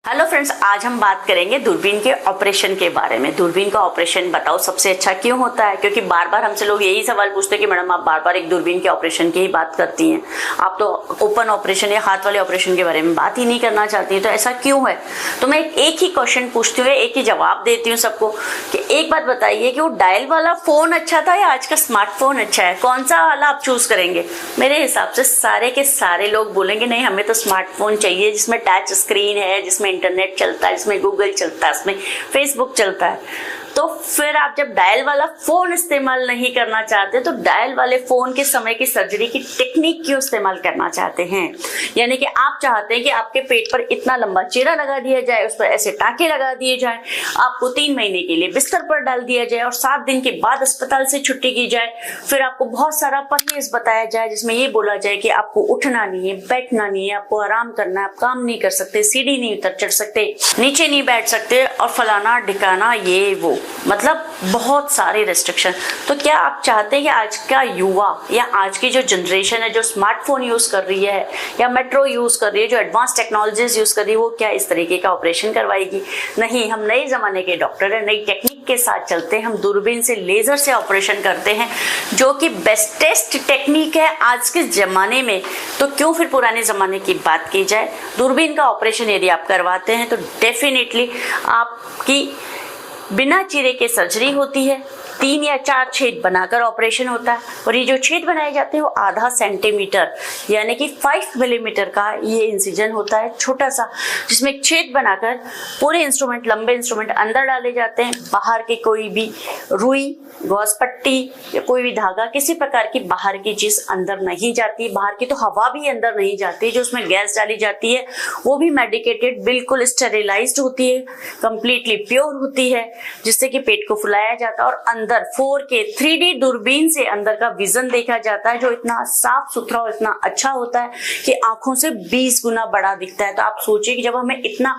Hello friends, आज हम बात करेंगे दूरबीन के ऑपरेशन के बारे में। दूरबीन का ऑपरेशन बताओ सबसे अच्छा क्यों होता है? क्योंकि बार बार हमसे लोग यही सवाल पूछते हैं कि मैडम आप बार बार एक दूरबीन के ऑपरेशन की ही बात करती हैं, आप तो ओपन ऑपरेशन या हाथ वाले ऑपरेशन के बारे में बात ही नहीं करना चाहती, तो ऐसा क्यों है? तो मैं एक ही क्वेश्चन पूछती हूँ, एक ही जवाब देती हूँ सबको कि एक बात बताइए कि वो डायल वाला फोन अच्छा था या आज का स्मार्टफोन अच्छा है? कौन सा वाला आप चूज करेंगे? मेरे हिसाब से सारे के सारे लोग बोलेंगे नहीं, हमें तो स्मार्टफोन चाहिए जिसमें टच स्क्रीन है, जिसमें इंटरनेट चलता है, जिसमें गूगल चलता है, इसमें फेसबुक चलता है। तो फिर आप जब डायल वाला फोन इस्तेमाल नहीं करना चाहते तो डायल वाले फोन के समय की सर्जरी की टेक्निक क्यों इस्तेमाल करना चाहते हैं? यानी कि आप चाहते हैं कि आपके पेट पर इतना लंबा चीरा लगा दिया जाए, उस पर ऐसे टाके लगा दिए जाए, आपको 3 महीने के लिए बिस्तर पर डाल दिया जाए और 7 दिन के बाद अस्पताल से छुट्टी की जाए, फिर आपको बहुत सारा परहेज बताया जाए जिसमें ये बोला जाए कि आपको उठना नहीं है, बैठना नहीं है, आपको आराम करना है, आप काम नहीं कर सकते, सीढ़ी नहीं उतर चढ़ सकते, नीचे नहीं बैठ सकते और फलाना ढिकाना ये वो, मतलब बहुत सारे रेस्ट्रिक्शन। तो क्या आप चाहते हैं कि आज का युवा या आज की जो जनरेशन है जो स्मार्टफोन यूज कर रही है या मेट्रो यूज कर रही है, जो एडवांस टेक्नोलॉजीज यूज कर रही है, वो क्या इस तरीके का ऑपरेशन करवाएगी? नहीं, हम नए जमाने के डॉक्टर हैं, नई टेक्निक के साथ चलते हैं, हम दूरबीन से लेजर से ऑपरेशन करते हैं जो कि बेस्टेस्ट टेक्निक है आज के जमाने में। तो क्यों फिर पुराने जमाने की बात की जाए? दूरबीन का ऑपरेशन यदि आप करवाते हैं तो डेफिनेटली आपकी बिना चीरे के सर्जरी होती है, 3 या 4 छेद बनाकर ऑपरेशन होता है और ये जो छेद बनाए जाते हैं वो आधा सेंटीमीटर यानी कि 5 मिलीमीटर का ये इंसिजन होता है, छोटा सा, जिसमें एक छेद बनाकर पूरे इंस्ट्रूमेंट, लंबे इंस्ट्रूमेंट अंदर डाले जाते हैं। बाहर के कोई भी रुई, गॉस पट्टी या कोई भी धागा, किसी प्रकार की बाहर की चीज अंदर नहीं जाती। बाहर की तो हवा भी अंदर नहीं जाती, जो उसमें गैस डाली जाती है वो भी मेडिकेटेड, बिल्कुल स्टेरिलाइज्ड होती है, कंप्लीटली प्योर होती है, जिससे कि पेट को फुलाया जाता है और अंदर 4K 3D दूरबीन से अंदर का विजन देखा जाता है, जो इतना साफ सुथरा और इतना अच्छा होता है कि आंखों से 20 गुना बड़ा दिखता है। तो आप सोचिए कि जब हमें इतना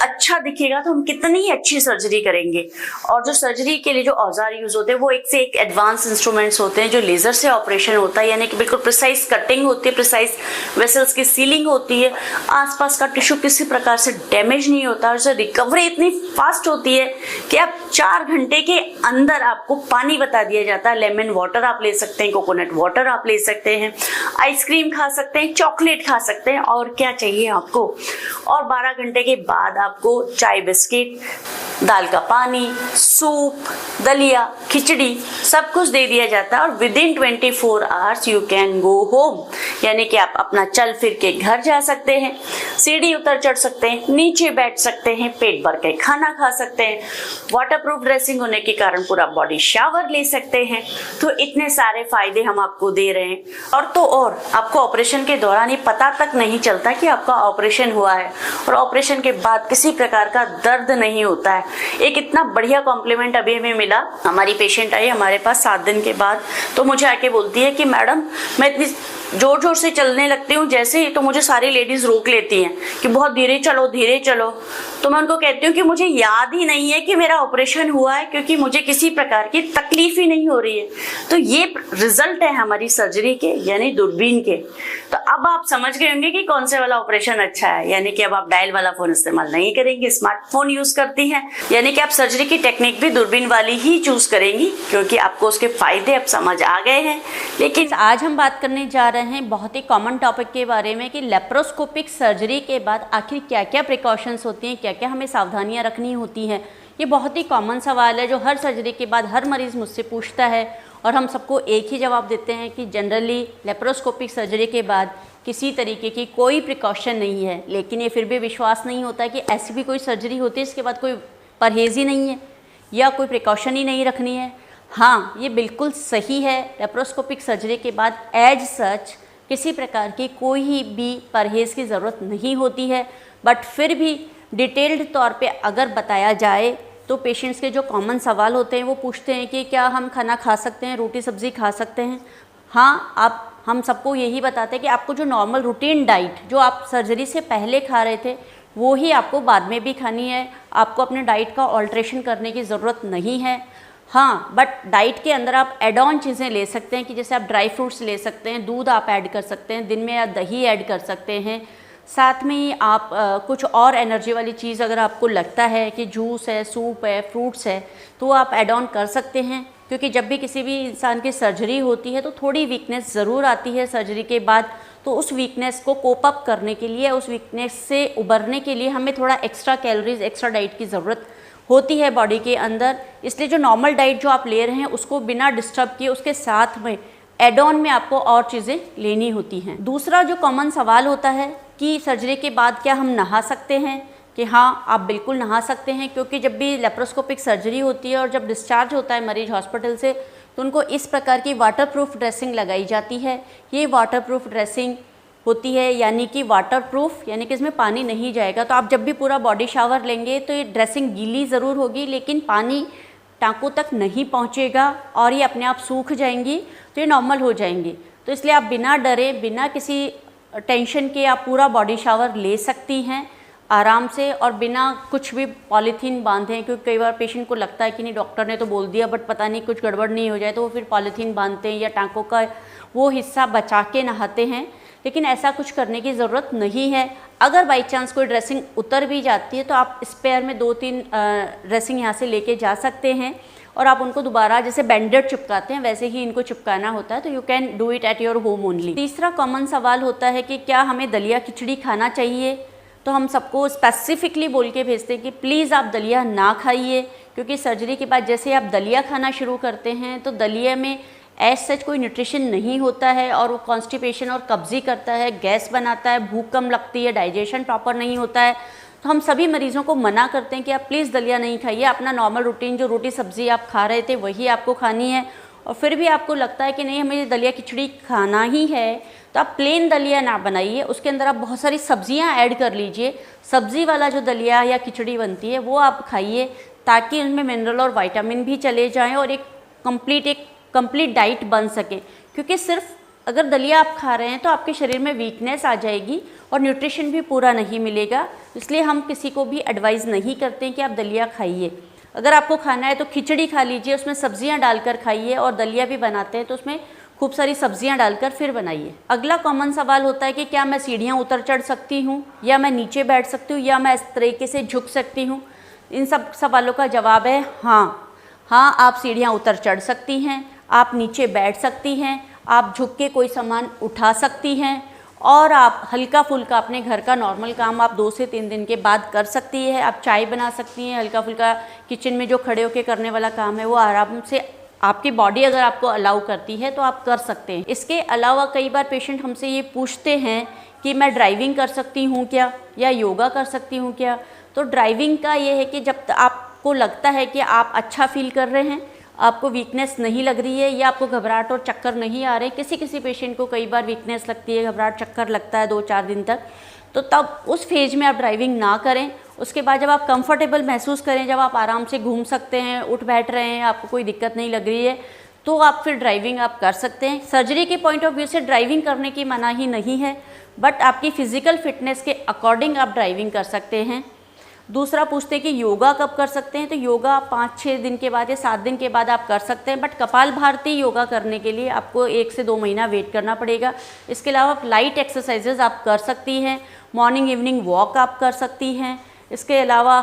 अच्छा दिखेगा तो हम कितनी अच्छी सर्जरी करेंगे। और जो सर्जरी के लिए जो औजार यूज होते हैं वो एक से एक एडवांस इंस्ट्रूमेंट्स होते हैं, जो लेजर से ऑपरेशन होता है, यानी कि बिल्कुल प्रिसाइज कटिंग होती है, प्रिसाइज वेसल्स की सीलिंग होती है, आसपास का टिश्यू किसी प्रकार से डैमेज नहीं होता, और रिकवरी इतनी फास्ट होती है कि आप 4 घंटे के अंदर आपको पानी बता दिया जाता है। लेमन वाटर आप ले सकते हैं, कोकोनट वाटर आप ले सकते हैं, आइसक्रीम खा सकते हैं, चॉकलेट खा सकते हैं, और क्या चाहिए आपको। और 12 घंटे के बाद आपको चाय, बिस्किट, दाल का पानी, सूप, दलिया, खिचड़ी सब कुछ दे दिया जाता है और with in 24 hours you can go home, यानी कि आप अपना चल फिर के घर जा सकते हैं, सीढ़ी उतर चढ़ सकते हैं, नीचे बैठ सकते हैं, पेट भर के खाना खा सकते हैं, वाटरप्रूफ ड्रेसिंग होने के कारण पूरा बॉडी शावर ले सकते हैं। तो इतने सारे फायदे हम आपको दे रहे हैं। और तो और आपको ऑपरेशन के दौरान ये पता तक नहीं चलता कि आपका ऑपरेशन हुआ है, और ऑपरेशन के बाद किसी प्रकार का दर्द नहीं होता है। एक इतना बढ़िया कॉम्प्लीमेंट अभी हमें मिला, हमारी पेशेंट आई हमारे पास 7 दिन के बाद, तो मुझे आके बोलती है कि मैडम मैं इतनी जोर जोर से चलने लगती हूँ जैसे ही, तो मुझे सारी लेडीज रोक लेती हैं कि बहुत धीरे चलो धीरे चलो। तो मैं उनको कहती हूँ कि मुझे याद ही नहीं है कि मेरा ऑपरेशन हुआ है, क्योंकि मुझे किसी प्रकार की तकलीफ ही नहीं हो रही है। तो ये रिजल्ट है हमारी सर्जरी के, यानी दूरबीन के। तो अब आप समझ गए होंगे कि कौन से वाला ऑपरेशन अच्छा है, यानी कि अब आप डायल वाला फोन इस्तेमाल नहीं करेंगे, स्मार्टफोन यूज करती हैं, यानी कि आप सर्जरी की टेक्निक भी दूरबीन वाली ही चूज करेंगी, क्योंकि आपको उसके फायदे अब समझ आ गए हैं। लेकिन आज हम बात करने जा रहे हैं बहुत ही कॉमन टॉपिक के बारे में कि लेप्रोस्कोपिक सर्जरी के बाद आखिर क्या क्या प्रिकॉशंस होती हैं, क्या क्या हमें सावधानियां रखनी होती हैं। ये बहुत ही कॉमन सवाल है जो हर सर्जरी के बाद हर मरीज़ मुझसे पूछता है, और हम सबको एक ही जवाब देते हैं कि जनरली लेप्रोस्कोपिक सर्जरी के बाद किसी तरीके की कोई प्रिकॉशन नहीं है। लेकिन ये फिर भी विश्वास नहीं होता कि ऐसी भी कोई सर्जरी होती है इसके बाद कोई परहेज़ ही नहीं है या कोई प्रिकॉशन ही नहीं रखनी है। हाँ, ये बिल्कुल सही है, लेप्रोस्कोपिक सर्जरी के बाद एज सच किसी प्रकार की कोई भी परहेज़ की ज़रूरत नहीं होती है। बट फिर भी डिटेल्ड तौर पे अगर बताया जाए तो पेशेंट्स के जो कॉमन सवाल होते हैं वो पूछते हैं कि क्या हम खाना खा सकते हैं, रोटी सब्ज़ी खा सकते हैं। हाँ, हम सबको यही बताते हैं कि आपको जो नॉर्मल रूटीन डाइट जो आप सर्जरी से पहले खा रहे थे वो ही आपको बाद में भी खानी है, आपको अपने डाइट का ऑल्ट्रेशन करने की ज़रूरत नहीं है। हाँ, बट डाइट के अंदर आप एड ऑन चीज़ें ले सकते हैं कि जैसे आप ड्राई फ्रूट्स ले सकते हैं, दूध आप ऐड कर सकते हैं, दिन में आप दही ऐड कर सकते हैं, साथ में ही आप कुछ और एनर्जी वाली चीज़ अगर आपको लगता है कि जूस है, सूप है, फ्रूट्स है, तो आप ऐड ऑन कर सकते हैं। क्योंकि जब भी किसी भी इंसान की सर्जरी होती है तो थोड़ी वीकनेस ज़रूर आती है सर्जरी के बाद। तो उस वीकनेस को कोप अप करने के लिए, उस वीकनेस से उबरने के लिए हमें थोड़ा एक्स्ट्रा कैलोरीज, एक्स्ट्रा डाइट की ज़रूरत होती है बॉडी के अंदर। इसलिए जो नॉर्मल डाइट जो आप ले रहे हैं उसको बिना डिस्टर्ब किए उसके साथ में एड ऑन में आपको और चीज़ें लेनी होती हैं। दूसरा जो कॉमन सवाल होता है कि सर्जरी के बाद क्या हम नहा सकते हैं, कि हाँ आप बिल्कुल नहा सकते हैं। क्योंकि जब भी लेप्रोस्कोपिक सर्जरी होती है और जब डिस्चार्ज होता है मरीज हॉस्पिटल से, तो उनको इस प्रकार की वाटरप्रूफ ड्रेसिंग लगाई जाती है। ये वाटरप्रूफ ड्रेसिंग होती है यानी कि वाटरप्रूफ, यानी कि इसमें पानी नहीं जाएगा। तो आप जब भी पूरा बॉडी शावर लेंगे तो ये ड्रेसिंग गीली ज़रूर होगी, लेकिन पानी टाँकों तक नहीं पहुँचेगा और ये अपने आप सूख जाएंगी, तो ये नॉर्मल हो जाएंगी। तो इसलिए आप बिना डरे, बिना किसी टेंशन के आप पूरा बॉडी शावर ले सकती हैं आराम से, और बिना कुछ भी पॉलीथीन बांधे। क्योंकि कई बार पेशेंट को लगता है कि नहीं डॉक्टर ने तो बोल दिया बट पता नहीं कुछ गड़बड़ नहीं हो जाए, तो वो फिर पॉलीथीन बांधते हैं या टाँकों का वो हिस्सा बचा के नहाते हैं। लेकिन ऐसा कुछ करने की ज़रूरत नहीं है। अगर बाई चांस कोई ड्रेसिंग उतर भी जाती है तो आप स्पेयर में 2-3 ड्रेसिंग यहाँ से लेके जा सकते हैं और आप उनको दोबारा जैसे बैंडेड चिपकाते हैं वैसे ही इनको चिपकाना होता है। तो you can do it at your home only. तीसरा कॉमन सवाल होता है कि क्या हमें दलिया खिचड़ी खाना चाहिए। तो हम सबको स्पेसिफिकली बोल के भेजते हैं कि प्लीज़ आप दलिया ना खाइए, क्योंकि सर्जरी के बाद जैसे आप दलिया खाना शुरू करते हैं तो दलिया में एज सच कोई न्यूट्रिशन नहीं होता है और वो कॉन्स्टिपेशन और कब्जी करता है, गैस बनाता है, भूख कम लगती है, डाइजेशन प्रॉपर नहीं होता है। तो हम सभी मरीज़ों को मना करते हैं कि आप प्लीज़ दलिया नहीं खाइए, अपना नॉर्मल रूटीन जो रोटी सब्ज़ी आप खा रहे थे वही आपको खानी है। और फिर भी आपको लगता है कि नहीं हमें दलिया खिचड़ी खाना ही है, तो आप प्लेन दलिया ना बनाइए, उसके अंदर आप बहुत सारी सब्जियां ऐड कर लीजिए। सब्ज़ी वाला जो दलिया या खिचड़ी बनती है वो आप खाइए, ताकि उनमें मिनरल और विटामिन भी चले जाएं और एक कंप्लीट डाइट बन सके। क्योंकि सिर्फ अगर दलिया आप खा रहे हैं तो आपके शरीर में वीकनेस आ जाएगी और न्यूट्रिशन भी पूरा नहीं मिलेगा। इसलिए हम किसी को भी एडवाइज़ नहीं करते हैं कि आप दलिया खाइए। अगर आपको खाना है तो खिचड़ी खा लीजिए, उसमें सब्जियां डालकर खाइए, और दलिया भी बनाते हैं तो उसमें खूब सारी सब्जियां डालकर फिर बनाइए। अगला कॉमन सवाल होता है कि क्या मैं सीढ़ियां उतर चढ़ सकती हूँ, या मैं नीचे बैठ सकती हूँ, या मैं इस तरीके से झुक सकती हूँ। इन सब सवालों का जवाब है हाँ, आप सीढ़ियाँ उतर चढ़ सकती हैं, आप नीचे बैठ सकती हैं, आप झुक के कोई सामान उठा सकती हैं, और आप हल्का फुल्का अपने घर का नॉर्मल काम आप 2 से 3 दिन के बाद कर सकती है। आप चाय बना सकती हैं, हल्का फुल्का किचन में जो खड़े होकर करने वाला काम है वो आराम से आपकी बॉडी अगर आपको अलाउ करती है तो आप कर सकते हैं। इसके अलावा कई बार पेशेंट हमसे ये पूछते हैं कि मैं ड्राइविंग कर सकती हूँ क्या, या योगा कर सकती हूँ क्या। तो ड्राइविंग का ये है कि जब आपको लगता है कि आप अच्छा फील कर रहे हैं, आपको वीकनेस नहीं लग रही है, या आपको घबराहट और चक्कर नहीं आ रहे। किसी पेशेंट को कई बार वीकनेस लगती है, घबराहट चक्कर लगता है 2-4 दिन तक, तो तब उस फेज में आप ड्राइविंग ना करें। उसके बाद जब आप कंफर्टेबल महसूस करें, जब आप आराम से घूम सकते हैं, उठ बैठ रहे हैं, आपको कोई दिक्कत नहीं लग रही है, तो आप फिर ड्राइविंग आप कर सकते हैं। सर्जरी के पॉइंट ऑफ व्यू से ड्राइविंग करने की मनाही नहीं है, बट आपकी फ़िज़िकल फिटनेस के अकॉर्डिंग आप ड्राइविंग कर सकते हैं। दूसरा पूछते हैं कि योगा कब कर सकते हैं। तो योगा 5-6 दिन के बाद या 7 दिन के बाद आप कर सकते हैं, बट कपालभाति योगा करने के लिए आपको 1 से 2 महीना वेट करना पड़ेगा। इसके अलावा आप लाइट एक्सरसाइजेज आप कर सकती हैं, मॉर्निंग इवनिंग वॉक आप कर सकती हैं। इसके अलावा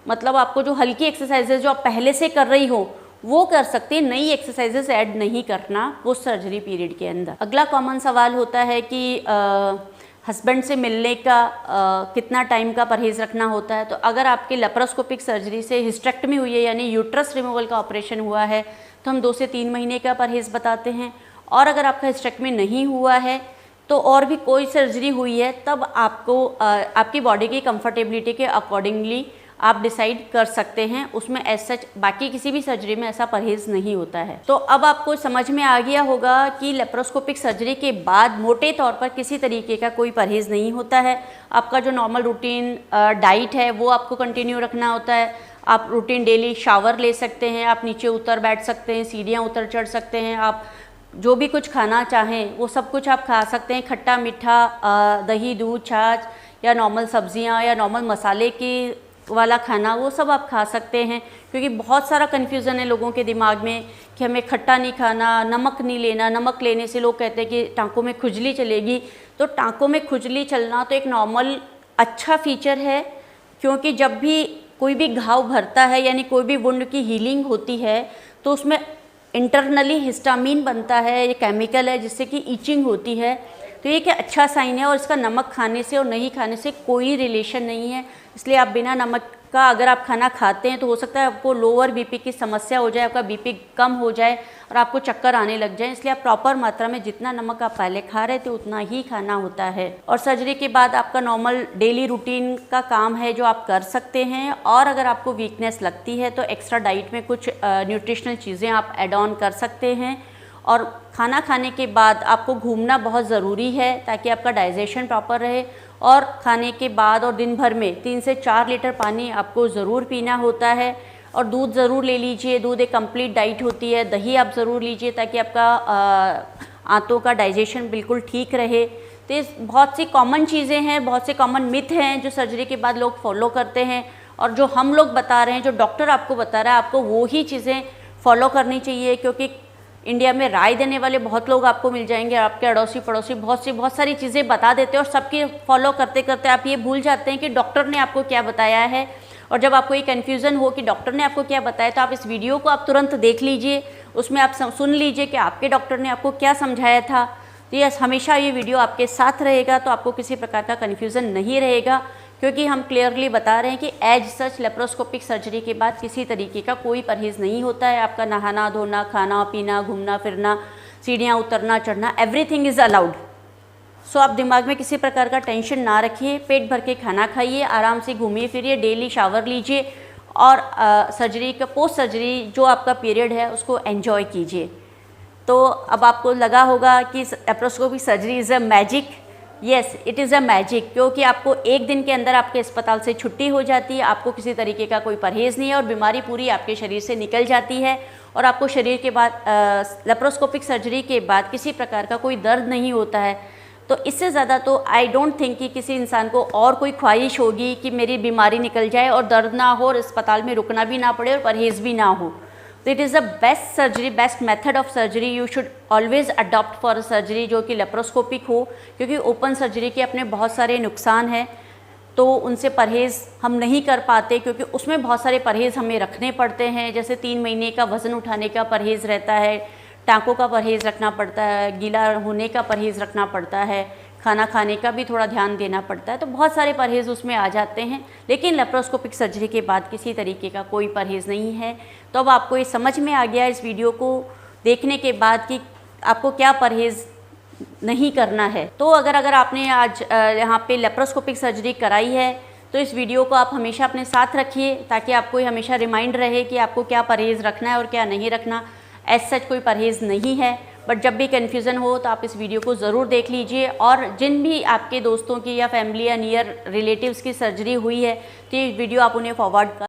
मतलब आपको जो हल्की एक्सरसाइजेज जो आप पहले से कर रही हो वो कर सकती है, नई एक्सरसाइजेज ऐड नहीं करना वो सर्जरी पीरियड के अंदर। अगला कॉमन सवाल होता है कि हस्बैंड से मिलने का कितना टाइम का परहेज़ रखना होता है। तो अगर आपके लेप्रोस्कोपिक सर्जरी से हिस्टेक्टमी हुई है यानी यूट्रस रिमूवल का ऑपरेशन हुआ है तो हम 2 से 3 महीने का परहेज़ बताते हैं। और अगर आपका हिस्टेक्टमी नहीं हुआ है तो और भी कोई सर्जरी हुई है तब आपको आपकी बॉडी की कंफर्टेबिलिटी के अकॉर्डिंगली आप डिसाइड कर सकते हैं। उसमें एज सच बाकी किसी भी सर्जरी में ऐसा परहेज़ नहीं होता है। तो अब आपको समझ में आ गया होगा कि लेप्रोस्कोपिक सर्जरी के बाद मोटे तौर पर किसी तरीके का कोई परहेज़ नहीं होता है। आपका जो नॉर्मल रूटीन डाइट है वो आपको कंटिन्यू रखना होता है। आप रूटीन डेली शावर ले सकते हैं, आप नीचे उतर बैठ सकते हैं, सीढ़ियाँ उतर चढ़ सकते हैं, आप जो भी कुछ खाना चाहें वो सब कुछ आप खा सकते हैं। खट्टा मीठा, दही दूध छाछ या नॉर्मल सब्जियां या नॉर्मल मसाले की वाला खाना वो सब आप खा सकते हैं। क्योंकि बहुत सारा कन्फ्यूज़न है लोगों के दिमाग में कि हमें खट्टा नहीं खाना, नमक नहीं लेना, नमक लेने से लोग कहते हैं कि टाँकों में खुजली चलेगी। तो टाँकों में खुजली चलना तो एक नॉर्मल अच्छा फीचर है, क्योंकि जब भी कोई भी घाव भरता है यानी कोई भी वुंड की हीलिंग होती है तो उसमें इंटरनली हिस्टामिन बनता है, ये केमिकल है जिससे कि ईचिंग होती है। तो ये क्या अच्छा साइन है, और इसका नमक खाने से और नहीं खाने से कोई रिलेशन नहीं है। इसलिए आप बिना नमक का अगर आप खाना खाते हैं तो हो सकता है आपको लोअर बीपी की समस्या हो जाए, आपका बीपी कम हो जाए और आपको चक्कर आने लग जाए। इसलिए आप प्रॉपर मात्रा में जितना नमक आप पहले खा रहे थे उतना ही खाना होता है। और सर्जरी के बाद आपका नॉर्मल डेली रूटीन का काम है जो आप कर सकते हैं, और अगर आपको वीकनेस लगती है तो एक्स्ट्रा डाइट में कुछ न्यूट्रिशनल चीज़ें आप ऐड ऑन कर सकते हैं। और खाना खाने के बाद आपको घूमना बहुत ज़रूरी है ताकि आपका डाइजेशन प्रॉपर रहे, और खाने के बाद और दिन भर में 3 से 4 लीटर पानी आपको ज़रूर पीना होता है। और दूध ज़रूर ले लीजिए, दूध एक कंप्लीट डाइट होती है। दही आप ज़रूर लीजिए ताकि आपका आंतों का डाइजेशन बिल्कुल ठीक रहे। तो ये बहुत सी कॉमन चीज़ें हैं, बहुत से कॉमन मिथ हैं जो सर्जरी के बाद लोग फॉलो करते हैं, और जो हम लोग बता रहे हैं, जो डॉक्टर आपको बता रहा है, आपको वो ही चीज़ें फॉलो करनी चाहिए। क्योंकि इंडिया में राय देने वाले बहुत लोग आपको मिल जाएंगे, आपके अड़ोसी पड़ोसी बहुत सारी चीज़ें बता देते हैं, और सबके फॉलो करते करते आप ये भूल जाते हैं कि डॉक्टर ने आपको क्या बताया है। और जब आपको ये कन्फ्यूज़न हो कि डॉक्टर ने आपको क्या बताया, तो आप इस वीडियो को आप तुरंत देख लीजिए, उसमें आप सुन लीजिए कि आपके डॉक्टर ने आपको क्या समझाया था। तो ये हमेशा ये वीडियो आपके साथ रहेगा, तो आपको किसी प्रकार का कन्फ्यूज़न नहीं रहेगा, क्योंकि हम क्लियरली बता रहे हैं कि एज सच लेप्रोस्कोपिक सर्जरी के बाद किसी तरीके का कोई परहेज़ नहीं होता है। आपका नहाना धोना, खाना पीना, घूमना फिरना, सीढ़ियाँ उतरना चढ़ना, एवरीथिंग इज़ अलाउड। सो आप दिमाग में किसी प्रकार का टेंशन ना रखिए, पेट भर के खाना खाइए, आराम से घूमिए फिरिए, डेली शावर लीजिए, और सर्जरी का पोस्ट सर्जरी जो आपका पीरियड है उसको एन्जॉय कीजिए। तो अब आपको लगा होगा कि laparoscopic surgery is a magic. Yes, it is a magic, क्योंकि आपको एक दिन के अंदर आपके अस्पताल से छुट्टी हो जाती है, आपको किसी तरीके का कोई परहेज़ नहीं है, और बीमारी पूरी आपके शरीर से निकल जाती है, और आपको शरीर के बाद लेप्रोस्कोपिक सर्जरी के बाद किसी प्रकार का कोई दर्द नहीं होता है। तो इससे ज़्यादा तो आई डोंट थिंक कि किसी इंसान को और कोई ख्वाहिश होगी कि मेरी बीमारी निकल जाए और दर्द ना हो और अस्पताल में रुकना भी ना पड़े और परहेज़ भी ना हो। तो it is the best surgery, best method of surgery you should always adopt for a surgery जो कि लेप्रोस्कोपिक हो, क्योंकि ओपन सर्जरी के अपने बहुत सारे नुकसान हैं, तो उनसे परहेज़ हम नहीं कर पाते, क्योंकि उसमें बहुत सारे परहेज़ हमें रखने पड़ते हैं। जैसे 3 महीने का वज़न उठाने का परहेज़ रहता है, टाँकों का परहेज़ रखना पड़ता है, गीला होने का परहेज़ रखना पड़ता है, खाना खाने का भी थोड़ा ध्यान देना पड़ता है। तो बहुत सारे परहेज़ उसमें आ जाते हैं, लेकिन लेप्रोस्कोपिक सर्जरी के बाद किसी तरीके का कोई परहेज़ नहीं है। तो अब आपको ये समझ में आ गया इस वीडियो को देखने के बाद कि आपको क्या परहेज़ नहीं करना है। तो अगर आपने आज यहाँ पे लेप्रोस्कोपिक सर्जरी कराई है तो इस वीडियो को आप हमेशा अपने साथ रखिए, ताकि आपको ये हमेशा रिमाइंड रहे कि आपको क्या परहेज़ रखना है और क्या नहीं रखना। एज सच कोई परहेज़ नहीं है, बट जब भी कन्फ्यूज़न हो तो आप इस वीडियो को ज़रूर देख लीजिए। और जिन भी आपके दोस्तों की या फैमिली या नियर रिलेटिव्स की सर्जरी हुई है तो ये वीडियो आप उन्हें फॉरवर्ड कर